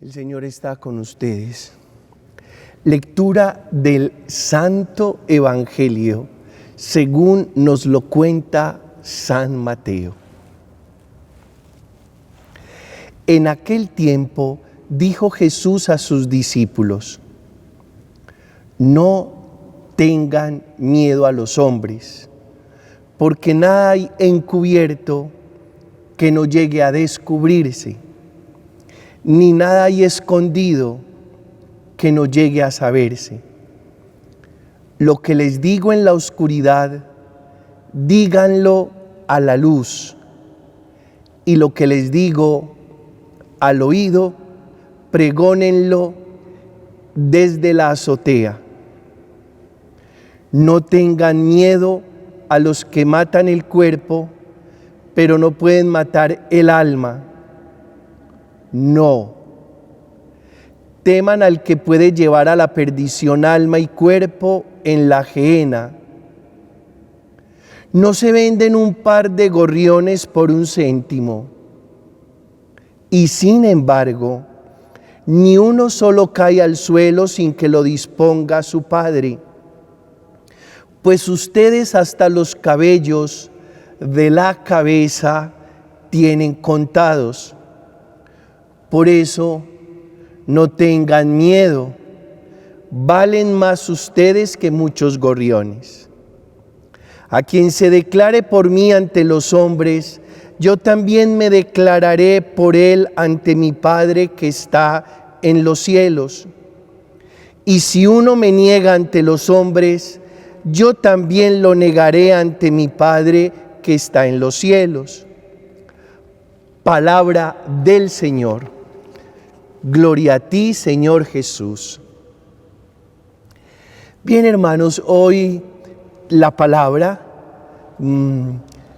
El Señor está con ustedes. Lectura del Santo Evangelio según nos lo cuenta San Mateo. En aquel tiempo dijo Jesús a sus discípulos: no tengan miedo a los hombres, porque nada hay encubierto que no llegue a descubrirse, ni nada hay escondido que no llegue a saberse. Lo que les digo en la oscuridad, díganlo a la luz, y lo que les digo al oído, pregónenlo desde la azotea. No tengan miedo a los que matan el cuerpo, pero no pueden matar el alma. No. Teman al que puede llevar a la perdición alma y cuerpo en la gehenna. No se venden un par de gorriones por 1 céntimo. Y sin embargo, ni uno solo cae al suelo sin que lo disponga su Padre. Pues ustedes hasta los cabellos de la cabeza tienen contados. Por eso, no tengan miedo, valen más ustedes que muchos gorriones. A quien se declare por mí ante los hombres, yo también me declararé por él ante mi Padre que está en los cielos. Y si uno me niega ante los hombres, yo también lo negaré ante mi Padre que está en los cielos. Palabra del Señor. Gloria a ti, Señor Jesús. Bien, hermanos, hoy la palabra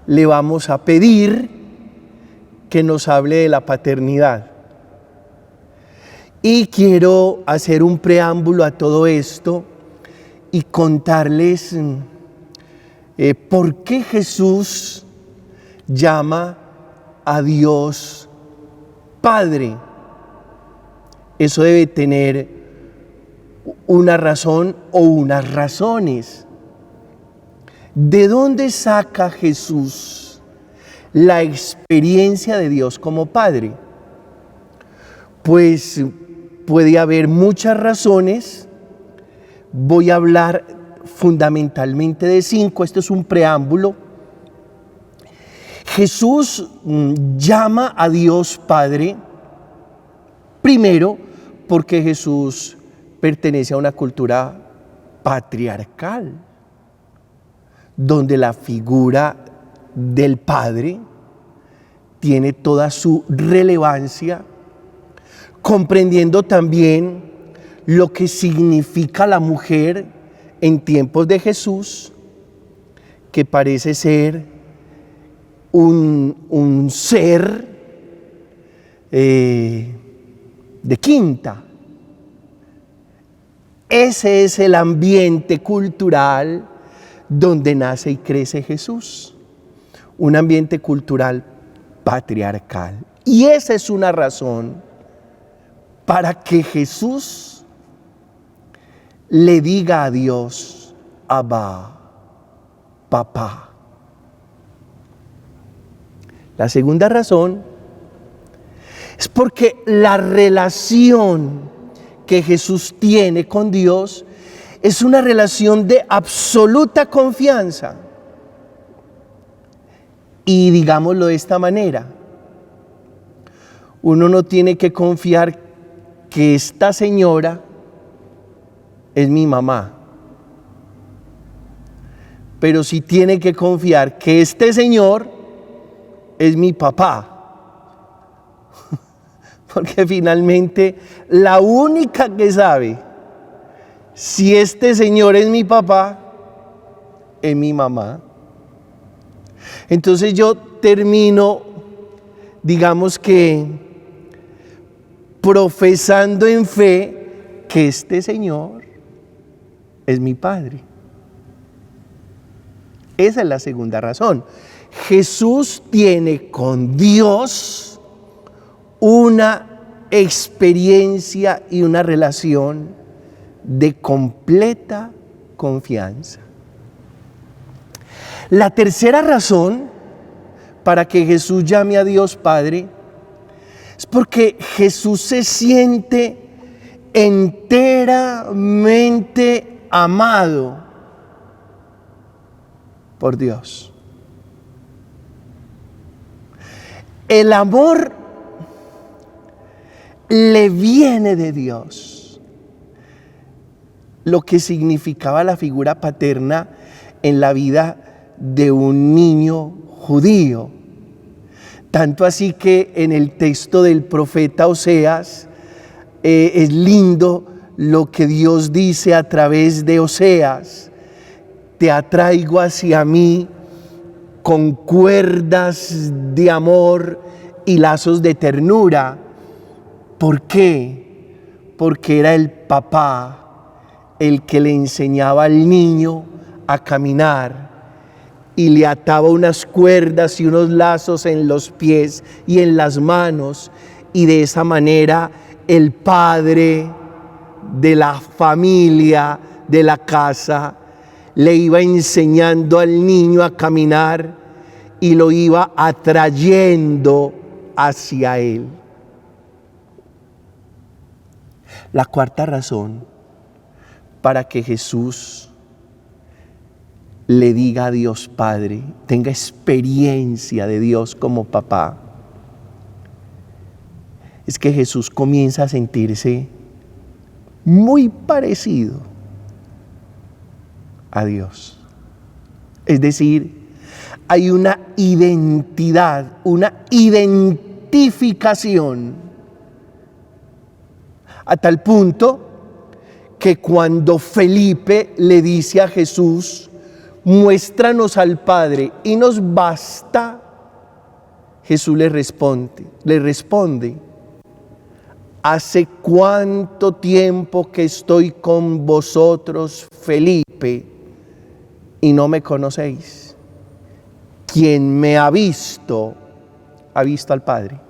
le vamos a pedir que nos hable de la paternidad. Y quiero hacer un preámbulo a todo esto y contarles por qué Jesús llama a Dios Padre. Eso debe tener una razón o unas razones. ¿De dónde saca Jesús la experiencia de Dios como Padre? Pues puede haber muchas razones. Voy a hablar fundamentalmente de 5. Esto es un preámbulo. Jesús llama a Dios Padre, primero, porque Jesús pertenece a una cultura patriarcal, donde la figura del Padre tiene toda su relevancia, comprendiendo también lo que significa la mujer en tiempos de Jesús, que parece ser un ser de quinta. Ese es el ambiente cultural donde nace y crece Jesús. Un ambiente cultural patriarcal. Y esa es una razón para que Jesús le diga a Dios: Abba, papá. La segunda razón es porque la relación que Jesús tiene con Dios es una relación de absoluta confianza. Y digámoslo de esta manera: uno no tiene que confiar que esta señora es mi mamá, pero sí tiene que confiar que este señor es mi papá. Porque finalmente la única que sabe si este señor es mi papá es mi mamá. Entonces yo termino, digamos que, profesando en fe que este señor es mi padre. Esa es la segunda razón. Jesús tiene con Dios una experiencia y una relación de completa confianza. La tercera razón para que Jesús llame a Dios Padre es porque Jesús se siente enteramente amado por Dios. El amor le viene de Dios. Lo que significaba la figura paterna en la vida de un niño judío. Tanto así que en el texto del profeta Oseas es lindo lo que Dios dice a través de Oseas: te atraigo hacia mí con cuerdas de amor y lazos de ternura. ¿Por qué? Porque era el papá el que le enseñaba al niño a caminar y le ataba unas cuerdas y unos lazos en los pies y en las manos, y de esa manera el padre de la familia, de la casa, le iba enseñando al niño a caminar y lo iba atrayendo hacia él. La cuarta razón para que Jesús le diga a Dios Padre, tenga experiencia de Dios como papá, es que Jesús comienza a sentirse muy parecido a Dios. Es decir, hay una identidad, una identificación, a tal punto que cuando Felipe le dice a Jesús: muéstranos al Padre y nos basta, Jesús le responde: ¿hace cuánto tiempo que estoy con vosotros, Felipe, y no me conocéis? Quien me ha visto al Padre.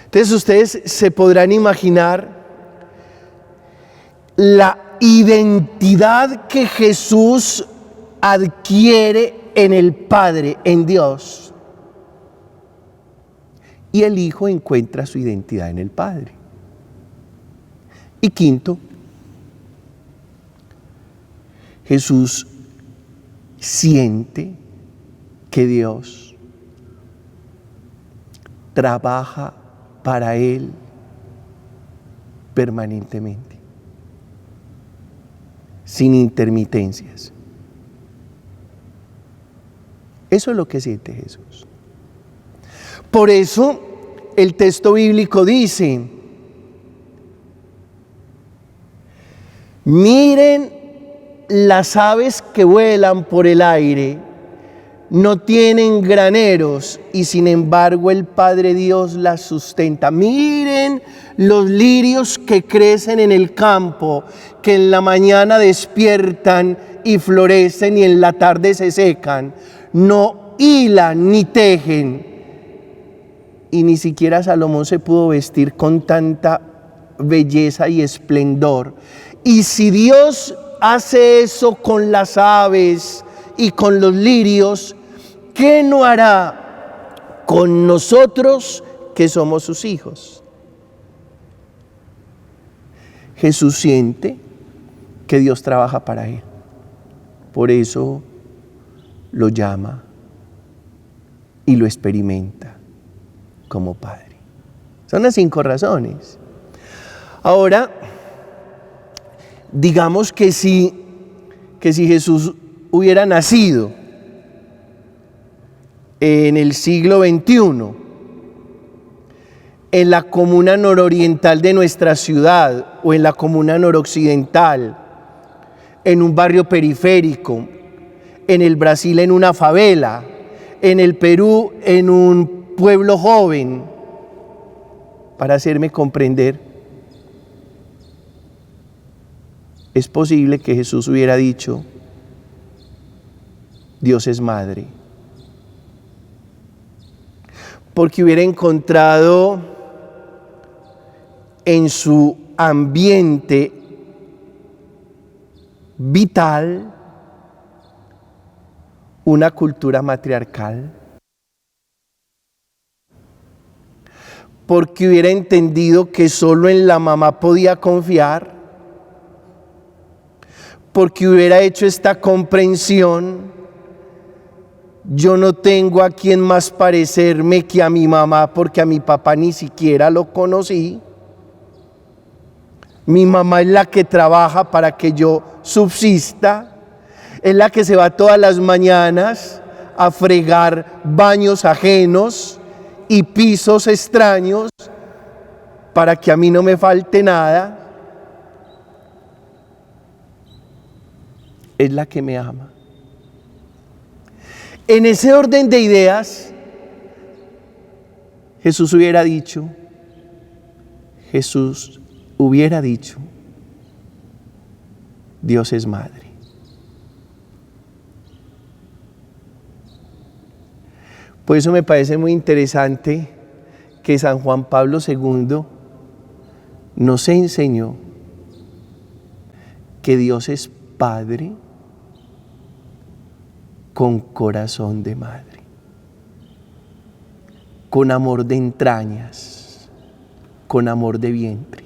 Entonces ustedes se podrán imaginar la identidad que Jesús adquiere en el Padre, en Dios. Y el Hijo encuentra su identidad en el Padre. Y quinto, Jesús siente que Dios trabaja para él permanentemente, sin intermitencias. Eso es lo que siente Jesús. Por eso el texto bíblico dice: miren las aves que vuelan por el aire, no tienen graneros y sin embargo el Padre Dios las sustenta. Miren los lirios que crecen en el campo, que en la mañana despiertan y florecen y en la tarde se secan. No hilan ni tejen. Y ni siquiera Salomón se pudo vestir con tanta belleza y esplendor. Y si Dios hace eso con las aves y con los lirios, ¿qué no hará con nosotros que somos sus hijos? Jesús siente que Dios trabaja para él. Por eso lo llama y lo experimenta como Padre. Son las 5 razones. Ahora, digamos que si Jesús hubiera nacido en el siglo XXI, en la comuna nororiental de nuestra ciudad o en la comuna noroccidental, en un barrio periférico, en el Brasil en una favela, en el Perú en un pueblo joven, para hacerme comprender, es posible que Jesús hubiera dicho: Dios es madre. Porque hubiera encontrado en su ambiente vital una cultura matriarcal, porque hubiera entendido que solo en la mamá podía confiar, porque hubiera hecho esta comprensión: yo no tengo a quien más parecerme que a mi mamá, porque a mi papá ni siquiera lo conocí. Mi mamá es la que trabaja para que yo subsista, es la que se va todas las mañanas a fregar baños ajenos y pisos extraños para que a mí no me falte nada. Es la que me ama. En ese orden de ideas, Jesús hubiera dicho, Dios es madre. Por eso me parece muy interesante que San Juan Pablo II nos enseñó que Dios es Padre con corazón de madre, con amor de entrañas, con amor de vientre.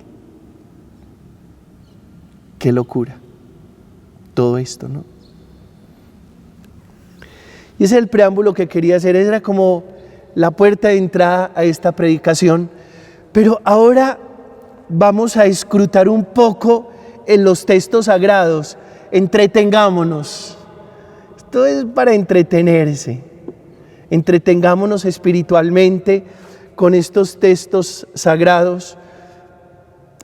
Qué locura todo esto, ¿no? Y ese es el preámbulo que quería hacer, era como la puerta de entrada a esta predicación. Pero ahora vamos a escrutar un poco en los textos sagrados. Entretengámonos. Esto es para entretenerse. Entretengámonos espiritualmente con estos textos sagrados.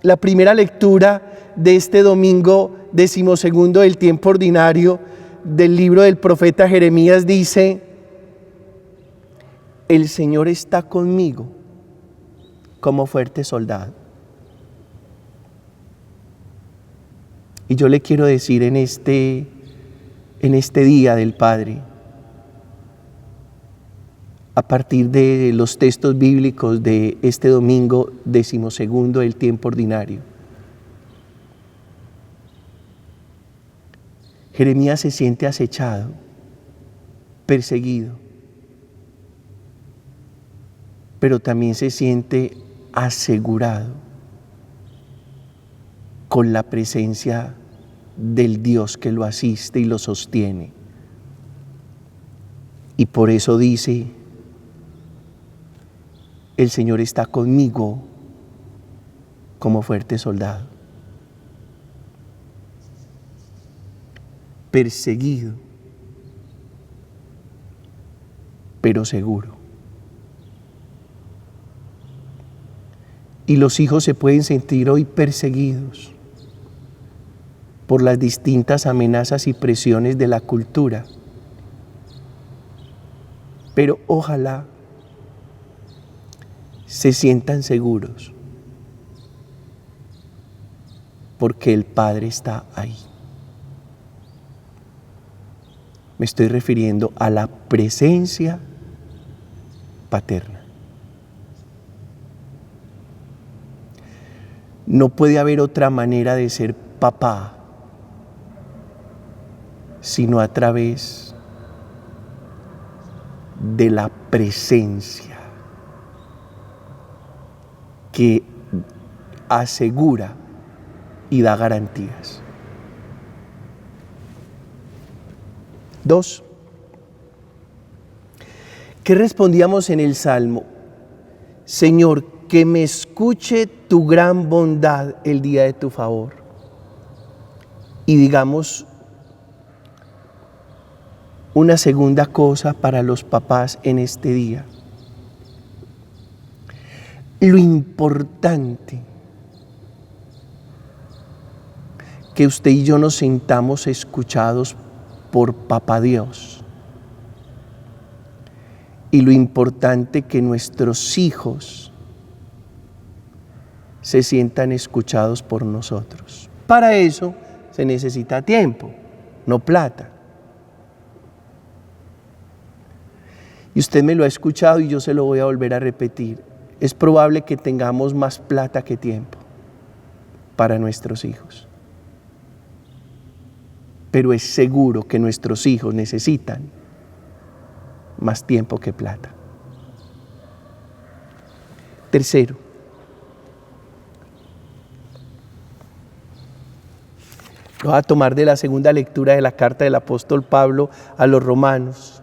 La primera lectura de este domingo 12º del tiempo ordinario del libro del profeta Jeremías dice: el Señor está conmigo como fuerte soldado. Y yo le quiero decir en este Día del Padre, a partir de los textos bíblicos de este domingo 12º del tiempo ordinario, Jeremías se siente acechado, perseguido, pero también se siente asegurado con la presencia del Dios que lo asiste y lo sostiene. Y por eso dice: el Señor está conmigo como fuerte soldado. Perseguido, pero seguro. Y los hijos se pueden sentir hoy perseguidos por las distintas amenazas y presiones de la cultura. Pero ojalá se sientan seguros, porque el Padre está ahí. Me estoy refiriendo a la presencia paterna. No puede haber otra manera de ser papá sino a través de la presencia que asegura y da garantías. 2. ¿Qué respondíamos en el Salmo? Señor, que me escuche tu gran bondad el día de tu favor. Y digamos una segunda cosa para los papás en este día. Lo importante que usted y yo nos sintamos escuchados por Papá Dios. Y lo importante que nuestros hijos se sientan escuchados por nosotros. Para eso se necesita tiempo, no plata. Y usted me lo ha escuchado y yo se lo voy a volver a repetir. Es probable que tengamos más plata que tiempo. para nuestros hijos. Pero es seguro que nuestros hijos necesitan más tiempo que plata. Tercero, lo voy a tomar de la segunda lectura de la carta del apóstol Pablo a los romanos.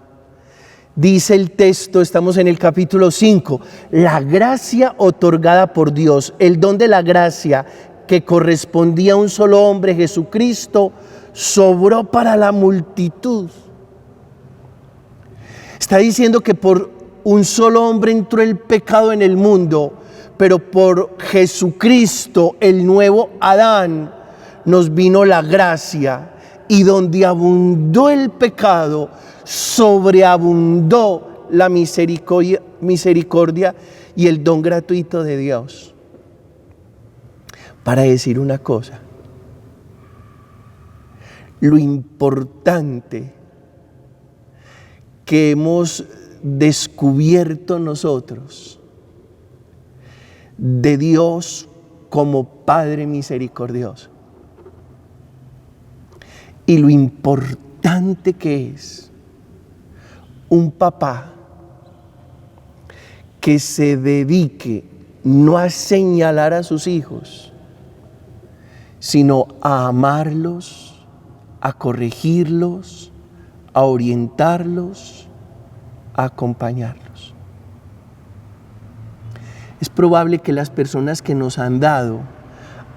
Dice el texto, estamos en el capítulo 5, la gracia otorgada por Dios, el don de la gracia que correspondía a un solo hombre, Jesucristo, sobró para la multitud. Está diciendo que por un solo hombre entró el pecado en el mundo, pero por Jesucristo, el nuevo Adán, nos vino la gracia, y donde abundó el pecado, sobreabundó la misericordia y el don gratuito de Dios. Para decir una cosa, lo importante que hemos descubierto nosotros de Dios como Padre misericordioso, y lo importante que es un papá que se dedique no a señalar a sus hijos, sino a amarlos, a corregirlos, a orientarlos, a acompañarlos. Es probable que las personas que nos han dado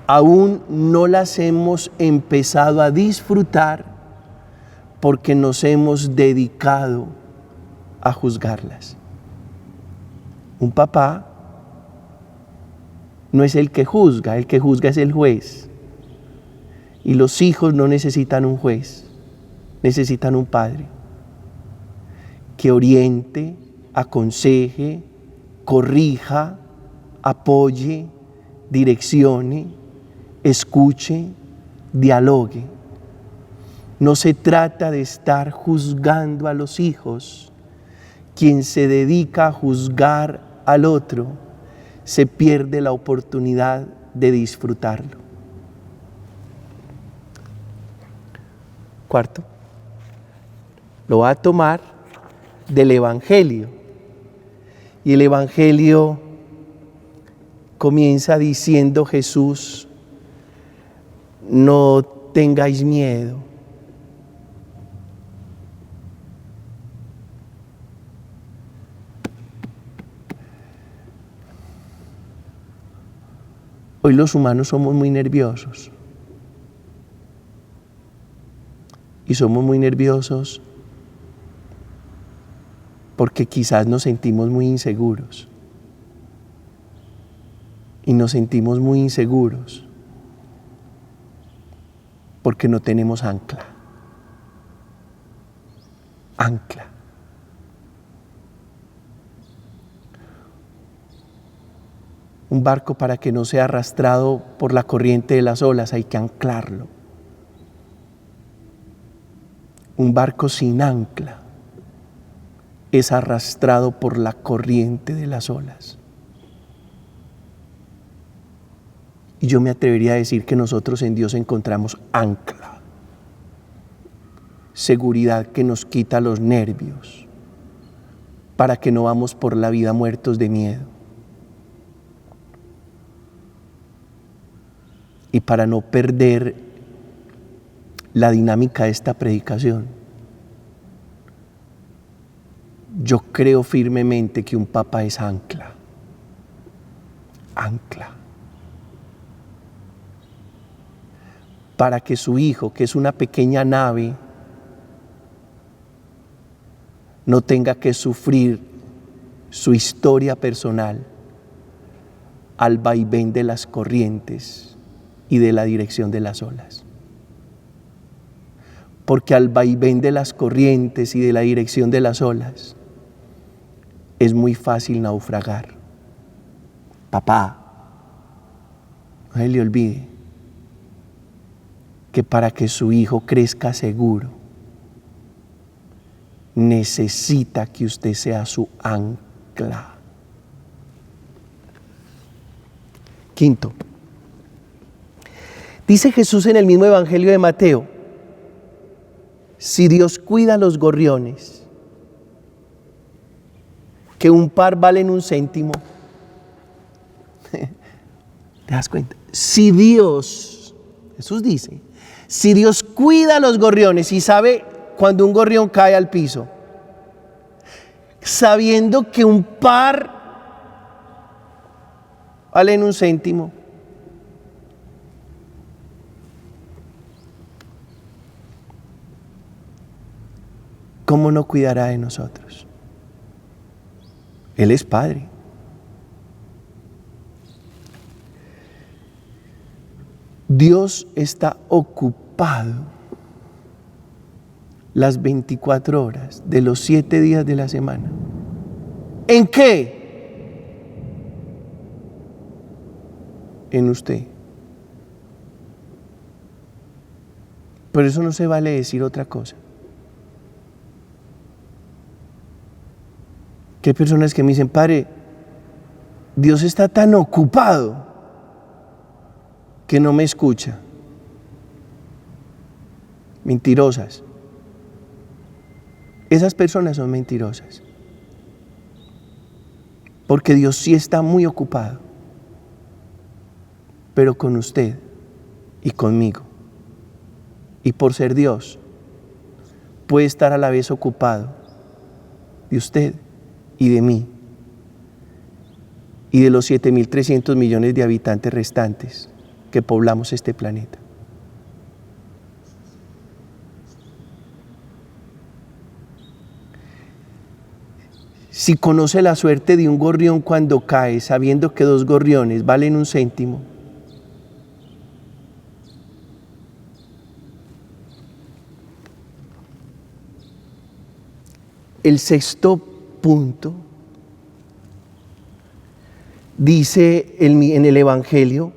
aún no las hemos empezado a disfrutar porque nos hemos dedicado a juzgarlas. Un papá no es el que juzga es el juez. Y los hijos no necesitan un juez, necesitan un padre que oriente, aconseje, corrija, apoye, direccione, escuche, dialogue. No se trata de estar juzgando a los hijos. Quien se dedica a juzgar al otro se pierde la oportunidad de disfrutarlo. Cuarto, lo va a tomar del Evangelio. Y el Evangelio comienza diciendo Jesús: no tengáis miedo. Hoy los humanos somos muy nerviosos. Y somos muy nerviosos porque quizás nos sentimos muy inseguros. Y nos sentimos muy inseguros porque no tenemos ancla. Ancla. Un barco, para que no sea arrastrado por la corriente de las olas, hay que anclarlo. Un barco sin ancla es arrastrado por la corriente de las olas. Y yo me atrevería a decir que nosotros en Dios encontramos ancla, seguridad que nos quita los nervios, para que no vamos por la vida muertos de miedo. Y para no perder la dinámica de esta predicación, yo creo firmemente que un papá es ancla. Ancla. Para que su hijo, que es una pequeña nave, no tenga que sufrir su historia personal al vaivén de las corrientes y de la dirección de las olas. Porque al vaivén de las corrientes y de la dirección de las olas es muy fácil naufragar. Papá, no se le olvide que para que su hijo crezca seguro, necesita que usted sea su ancla. Quinto, Dice Jesús en el mismo Evangelio de Mateo: si Dios cuida a los gorriones, que un par valen un céntimo. ¿Te das cuenta? Si Dios, Jesús dice, si Dios cuida a los gorriones y sabe cuando un gorrión cae al piso, sabiendo que un par valen un céntimo, ¿cómo no cuidará de nosotros? Él es Padre. Dios está ocupado las 24 horas de los 7 días de la semana. ¿En qué? En usted. Por eso no se vale decir otra cosa. Que hay personas que me dicen: Padre, Dios está tan ocupado que no me escucha. Mentirosas. Esas personas son mentirosas. Porque Dios sí está muy ocupado, pero con usted y conmigo. Y por ser Dios, puede estar a la vez ocupado de usted y de mí y de los 7.300 millones de habitantes restantes que poblamos este planeta. Si conoce la suerte de un gorrión cuando cae, sabiendo que 2 gorriones valen un céntimo, el sexto punto dice en el Evangelio: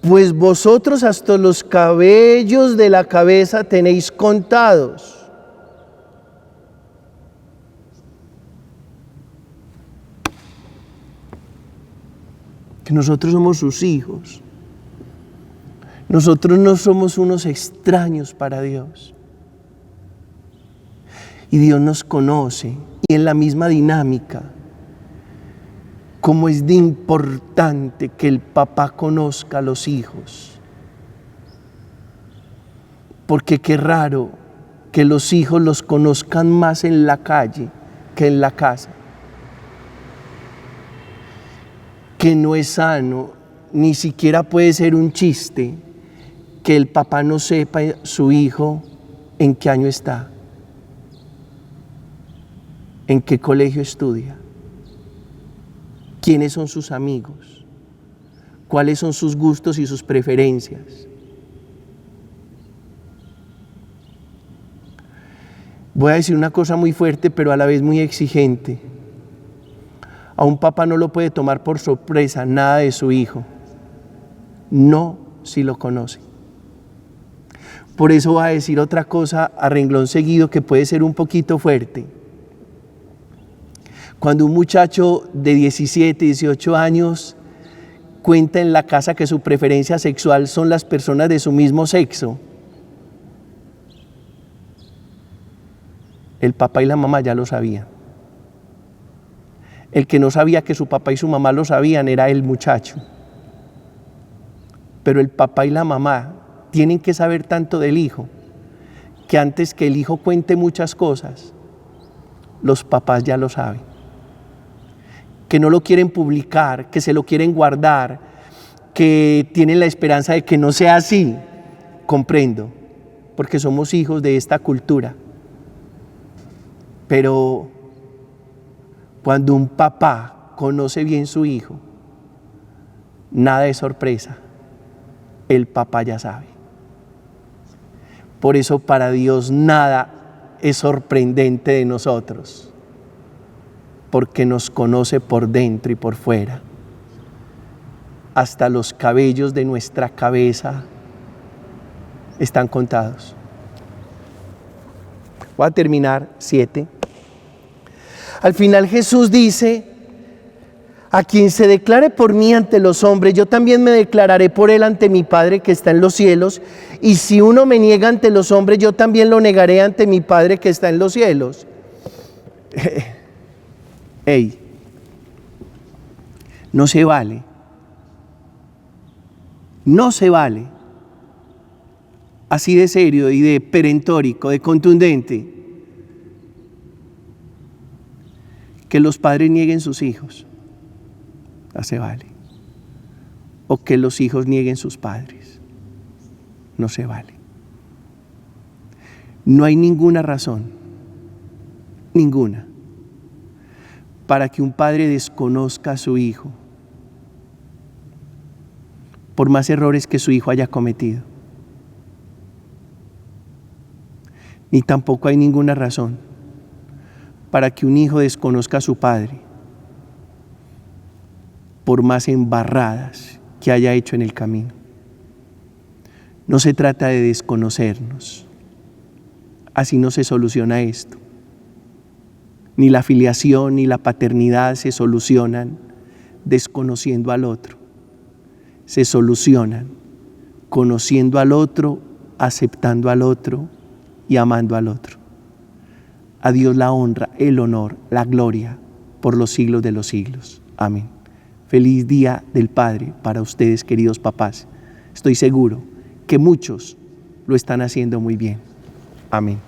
pues vosotros hasta los cabellos de la cabeza tenéis contados. Que nosotros somos sus hijos. Nosotros no somos unos extraños para Dios. Y Dios nos conoce, y en la misma dinámica, como es de importante que el papá conozca a los hijos. Porque qué raro que los hijos los conozcan más en la calle que en la casa. Que no es sano, ni siquiera puede ser un chiste, que el papá no sepa su hijo en qué año está, en qué colegio estudia, quiénes son sus amigos, cuáles son sus gustos y sus preferencias. Voy a decir una cosa muy fuerte, pero a la vez muy exigente. A un papá no lo puede tomar por sorpresa nada de su hijo, no si lo conoce. Por eso voy a decir otra cosa a renglón seguido que puede ser un poquito fuerte. Cuando un muchacho de 17, 18 años cuenta en la casa que su preferencia sexual son las personas de su mismo sexo, el papá y la mamá ya lo sabían. El que no sabía que su papá y su mamá lo sabían era el muchacho. Pero el papá y la mamá tienen que saber tanto del hijo, que antes que el hijo cuente muchas cosas, los papás ya lo saben. Que no lo quieren publicar, que se lo quieren guardar, que tienen la esperanza de que no sea así. Comprendo, porque somos hijos de esta cultura. Pero cuando un papá conoce bien su hijo, nada es sorpresa, el papá ya sabe. Por eso para Dios nada es sorprendente de nosotros, porque nos conoce por dentro y por fuera. Hasta los cabellos de nuestra cabeza están contados. Voy a terminar 7. Al final Jesús dice: A quien se declare por mí ante los hombres, yo también me declararé por él ante mi Padre que está en los cielos. Y si uno me niega ante los hombres, yo también lo negaré ante mi Padre que está en los cielos. Ey, no se vale. No se vale. Así de serio y de perentórico, de contundente, que los padres nieguen sus hijos. No se vale. O que los hijos nieguen sus padres. No se vale. No hay ninguna razón, ninguna, para que un padre desconozca a su hijo, por más errores que su hijo haya cometido. Ni tampoco hay ninguna razón para que un hijo desconozca a su padre, por más embarradas que haya hecho en el camino. No se trata de desconocernos. Así no se soluciona esto. Ni la filiación ni la paternidad se solucionan desconociendo al otro. Se solucionan conociendo al otro, aceptando al otro y amando al otro. A Dios la honra, el honor, la gloria por los siglos de los siglos. Amén. Feliz Día del Padre para ustedes, queridos papás. Estoy seguro que muchos lo están haciendo muy bien. Amén.